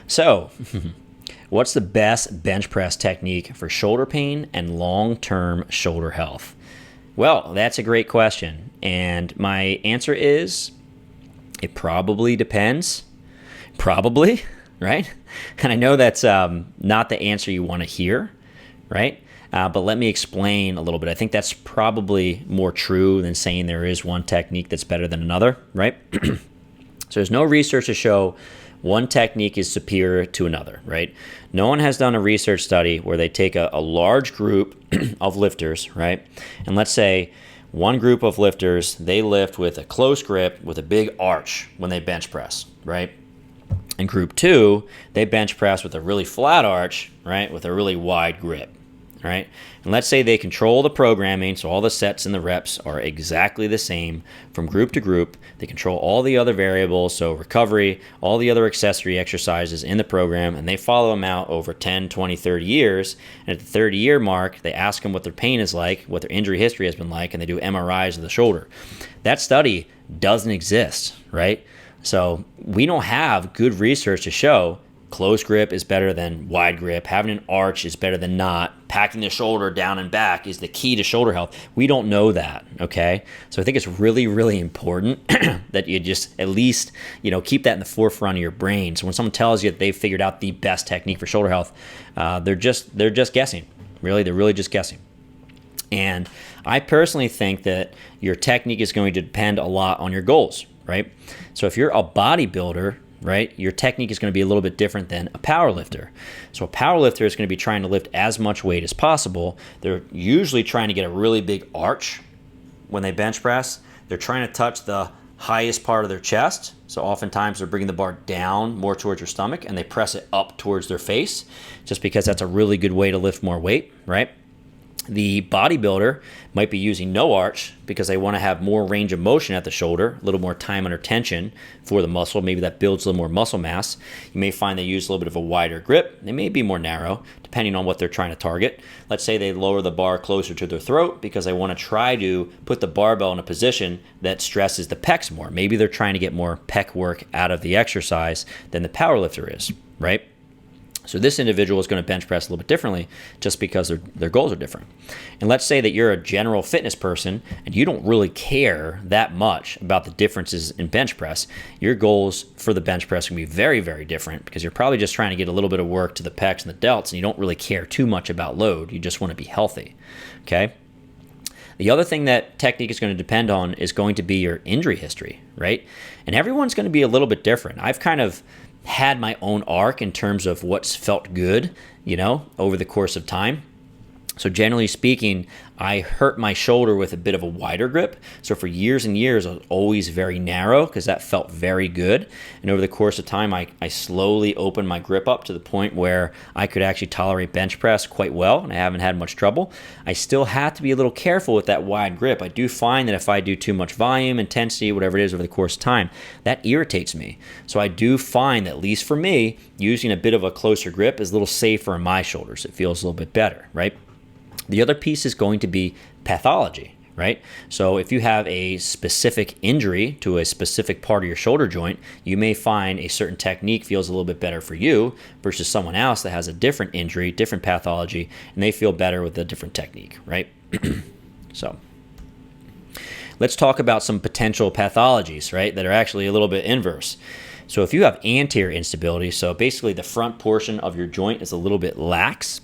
So, what's the best bench press technique for shoulder pain and long-term shoulder health? Well, that's a great question. And my answer is, it probably depends. Probably, right? And I know that's not the answer you want to hear, right? But let me explain a little bit. I think that's probably more true than saying there is one technique that's better than another, right? So there's no research to show one technique is superior to another, right? No one has done a research study where they take a large group of lifters, right? And let's say one group of lifters, they lift with a close grip with a big arch when they bench press, right? And group two, they bench press with a really flat arch, right? With a really wide grip, right? And let's say they control the programming, so all the sets and the reps are exactly the same from group to group. They control all the other variables, so recovery, all the other accessory exercises in the program, and they follow them out over 10, 20, 30 years. And at the 30-year mark, they ask them what their pain is like, what their injury history has been like, and they do MRIs of the shoulder. That study doesn't exist, right? So we don't have good research to show close grip is better than wide grip. Having an arch is better than not. Packing the shoulder down and back is the key to shoulder health. We don't know that, okay? So I think it's really, really important that you just at least, keep that in the forefront of your brain. So when someone tells you that they've figured out the best technique for shoulder health, they're just guessing. Really, they're really just guessing. And I personally think that your technique is going to depend a lot on your goals, right? So if you're a bodybuilder, right, your technique is going to be a little bit different than a power lifter. So a power lifter is going to be trying to lift as much weight as possible. They're usually trying to get a really big arch when they bench press. They're trying to touch the highest part of their chest. So oftentimes they're bringing the bar down more towards your stomach and they press it up towards their face just because that's a really good way to lift more weight, right? The bodybuilder might be using no arch because they want to have more range of motion at the shoulder, a little more time under tension for the muscle. Maybe that builds a little more muscle mass. You may find they use a little bit of a wider grip. They may be more narrow, depending on what they're trying to target. Let's say they lower the bar closer to their throat because they want to try to put the barbell in a position that stresses the pecs more. Maybe they're trying to get more pec work out of the exercise than the power lifter is, right? So this individual is going to bench press a little bit differently just because their goals are different. And let's say that you're a general fitness person and you don't really care that much about the differences in bench press. Your goals for the bench press can be very, very different because you're probably just trying to get a little bit of work to the pecs and the delts and you don't really care too much about load. You just want to be healthy, okay? The other thing that technique is going to depend on is going to be your injury history, right? And everyone's going to be a little bit different. I've kind of had my own arc in terms of what's felt good, over the course of time. So generally speaking, I hurt my shoulder with a bit of a wider grip. So for years and years, I was always very narrow because that felt very good. And over the course of time, I slowly opened my grip up to the point where I could actually tolerate bench press quite well, and I haven't had much trouble. I still have to be a little careful with that wide grip. I do find that if I do too much volume, intensity, whatever it is over the course of time, that irritates me. So I do find that, at least for me, using a bit of a closer grip is a little safer in my shoulders. It feels a little bit better, right? The other piece is going to be pathology, right? So if you have a specific injury to a specific part of your shoulder joint, you may find a certain technique feels a little bit better for you versus someone else that has a different injury, different pathology, and they feel better with a different technique, right? So let's talk about some potential pathologies, right, that are actually a little bit inverse. So if you have anterior instability, so basically the front portion of your joint is a little bit lax,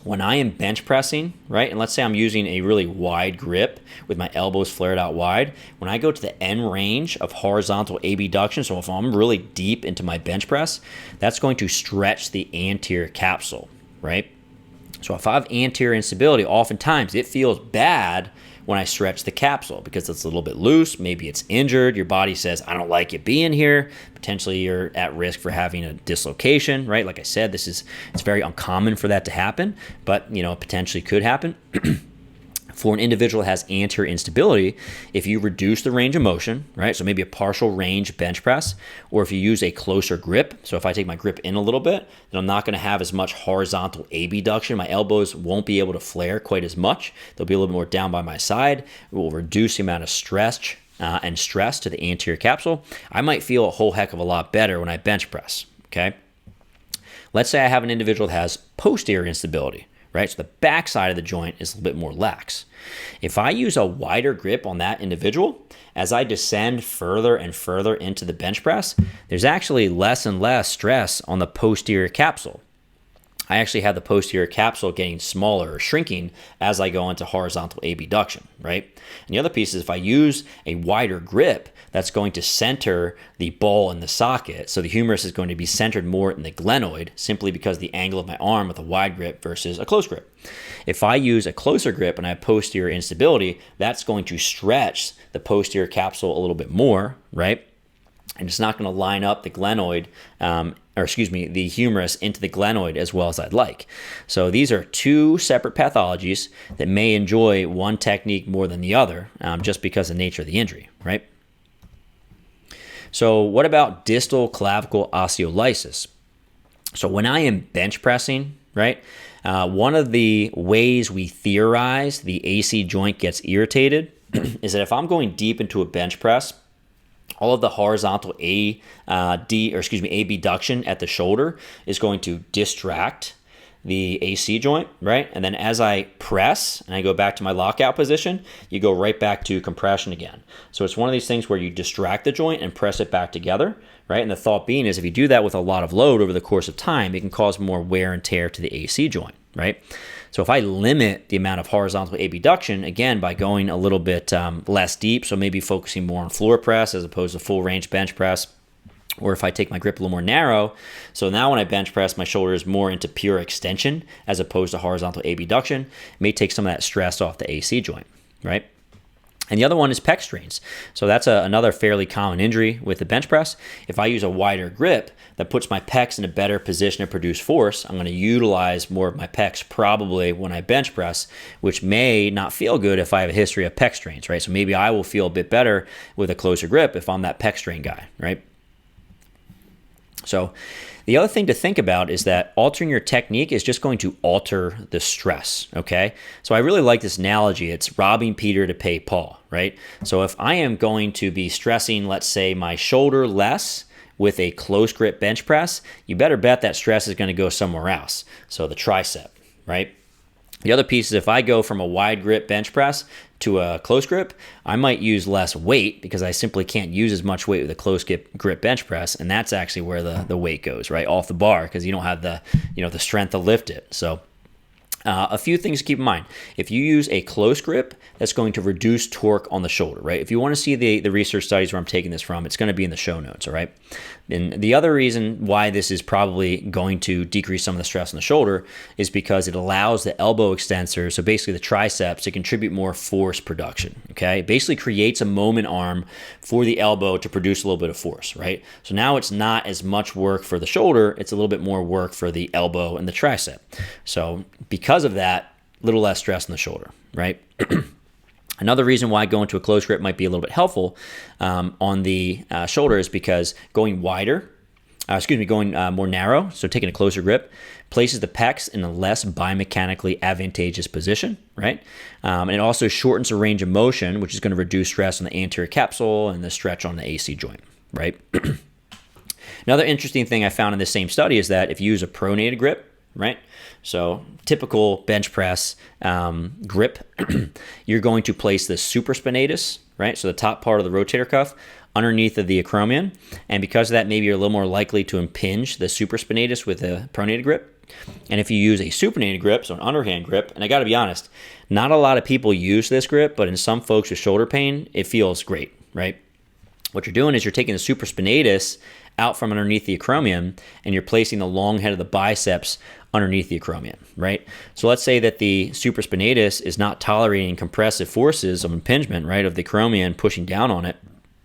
when I am bench pressing, right, and let's say I'm using a really wide grip with my elbows flared out wide, when I go to the end range of horizontal abduction, so if I'm really deep into my bench press, that's going to stretch the anterior capsule, right? So if I have anterior instability, oftentimes it feels bad when I stretch the capsule because it's a little bit loose, maybe it's injured, your body says, I don't like you being here, potentially you're at risk for having a dislocation, right? Like I said, it's very uncommon for that to happen, but it potentially could happen. For an individual that has anterior instability, if you reduce the range of motion, right, so maybe a partial range bench press, or if you use a closer grip, so if I take my grip in a little bit, then I'm not going to have as much horizontal abduction. My elbows won't be able to flare quite as much. They'll be a little more down by my side. It will reduce the amount of stretch and stress to the anterior capsule. I might feel a whole heck of a lot better when I bench press, okay? Let's say I have an individual that has posterior instability, right? So the back side of the joint is a little bit more lax. If I use a wider grip on that individual, as I descend further and further into the bench press, there's actually less and less stress on the posterior capsule. I actually have the posterior capsule getting smaller or shrinking as I go into horizontal abduction, right? And the other piece is if I use a wider grip, that's going to center the ball in the socket. So the humerus is going to be centered more in the glenoid simply because the angle of my arm with a wide grip versus a close grip. If I use a closer grip and I have posterior instability, that's going to stretch the posterior capsule a little bit more, right? And it's not going to line up the glenoid, the humerus into the glenoid as well as I'd like. So these are two separate pathologies that may enjoy one technique more than the other, just because of the nature of the injury, right? So what about distal clavicle osteolysis? So when I am bench pressing, right, one of the ways we theorize the AC joint gets irritated is that if I'm going deep into a bench press, all of the horizontal abduction at the shoulder is going to distract the AC joint, right? And then as I press and I go back to my lockout position, you go right back to compression again. So it's one of these things where you distract the joint and press it back together, right? And the thought being is if you do that with a lot of load over the course of time, it can cause more wear and tear to the AC joint, right? So if I limit the amount of horizontal abduction, again, by going a little bit less deep, so maybe focusing more on floor press as opposed to full range bench press, or if I take my grip a little more narrow, so now when I bench press, my shoulder is more into pure extension as opposed to horizontal abduction, it may take some of that stress off the AC joint, right? And the other one is Peck strains. So that's another fairly common injury with the bench press. If I use a wider grip that puts my pecs in a better position to produce force, I'm going to utilize more of my pecs probably when I bench press, which may not feel good if I have a history of Peck strains, right? So maybe I will feel a bit better with a closer grip if I'm that Peck strain guy, right? So the other thing to think about is that altering your technique is just going to alter the stress, okay? So I really like this analogy. It's robbing Peter to pay Paul, right? So if I am going to be stressing, let's say, my shoulder less with a close grip bench press, you better bet that stress is going to go somewhere else. So the tricep, right? The other piece is if I go from a wide grip bench press to a close grip, I might use less weight because I simply can't use as much weight with a close grip bench press, and that's actually where the weight goes, right, off the bar because you don't have the strength to lift it. So a few things to keep in mind. If you use a close grip, that's going to reduce torque on the shoulder, right? If you want to see the research studies where I'm taking this from, it's going to be in the show notes, all right? And the other reason why this is probably going to decrease some of the stress on the shoulder is because it allows the elbow extensor, so basically the triceps, to contribute more force production, okay? It basically creates a moment arm for the elbow to produce a little bit of force, right? So now it's not as much work for the shoulder, it's a little bit more work for the elbow and the tricep. So because of that, a little less stress on the shoulder, right? Another reason why going to a close grip might be a little bit helpful on the shoulder is because going more narrow, so taking a closer grip, places the pecs in a less biomechanically advantageous position, right? And it also shortens the range of motion, which is going to reduce stress on the anterior capsule and the stretch on the AC joint, right? Another interesting thing I found in this same study is that if you use a pronated grip, right? So typical bench press grip, you're going to place the supraspinatus, right? So the top part of the rotator cuff underneath of the acromion. And because of that, maybe you're a little more likely to impinge the supraspinatus with a pronated grip. And if you use a supinated grip, so an underhand grip, and I got to be honest, not a lot of people use this grip, but in some folks with shoulder pain, it feels great, right? What you're doing is you're taking the supraspinatus out from underneath the acromion, and you're placing the long head of the biceps underneath the acromion, right? So let's say that the supraspinatus is not tolerating compressive forces of impingement, right, of the acromion pushing down on it.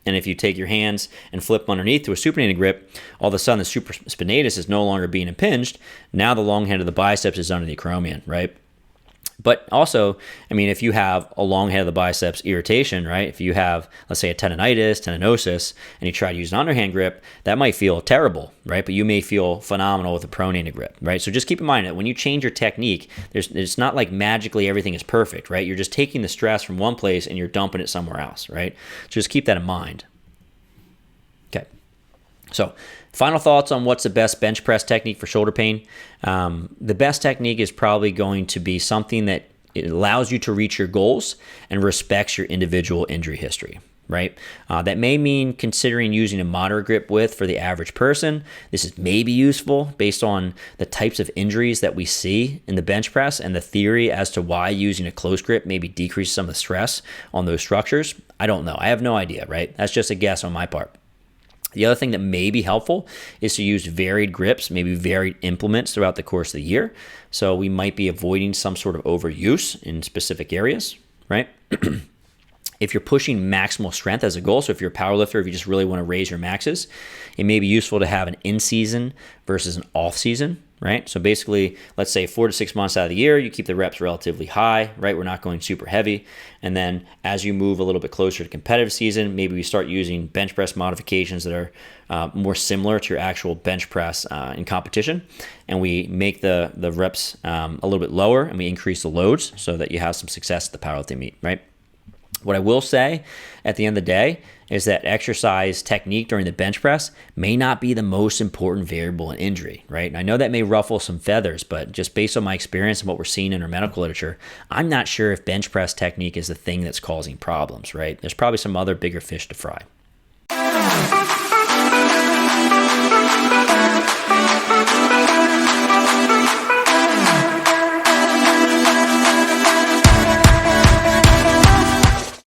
And if you take your hands and flip underneath to a supinated grip, all of a sudden the supraspinatus is no longer being impinged. Now the long head of the biceps is under the acromion, right? But also, I mean, if you have a long head of the biceps irritation, right? If you have, let's say, a tendonitis, tendinosis, and you try to use an underhand grip, that might feel terrible, right? But you may feel phenomenal with a pronated grip, right? So just keep in mind that when you change your technique, it's not like magically everything is perfect, right? You're just taking the stress from one place and you're dumping it somewhere else, right? So just keep that in mind. Okay. So final thoughts on what's the best bench press technique for shoulder pain. The best technique is probably going to be something that it allows you to reach your goals and respects your individual injury history, right? That may mean considering using a moderate grip width for the average person. This is maybe useful based on the types of injuries that we see in the bench press and the theory as to why using a close grip maybe decreases some of the stress on those structures. I don't know. I have no idea, right? That's just a guess on my part. The other thing that may be helpful is to use varied grips, maybe varied implements throughout the course of the year. So we might be avoiding some sort of overuse in specific areas, right? If you're pushing maximal strength as a goal, so if you're a powerlifter, if you just really want to raise your maxes, it may be useful to have an in-season versus an off-season, right? So basically, let's say 4 to 6 months out of the year, you keep the reps relatively high, right? We're not going super heavy. And then as you move a little bit closer to competitive season, maybe we start using bench press modifications that are more similar to your actual bench press in competition. And we make the reps a little bit lower and we increase the loads so that you have some success at the powerlifting meet, right? What I will say at the end of the day is that exercise technique during the bench press may not be the most important variable in injury, right? And I know that may ruffle some feathers, but just based on my experience and what we're seeing in our medical literature, I'm not sure if bench press technique is the thing that's causing problems, right? There's probably some other bigger fish to fry.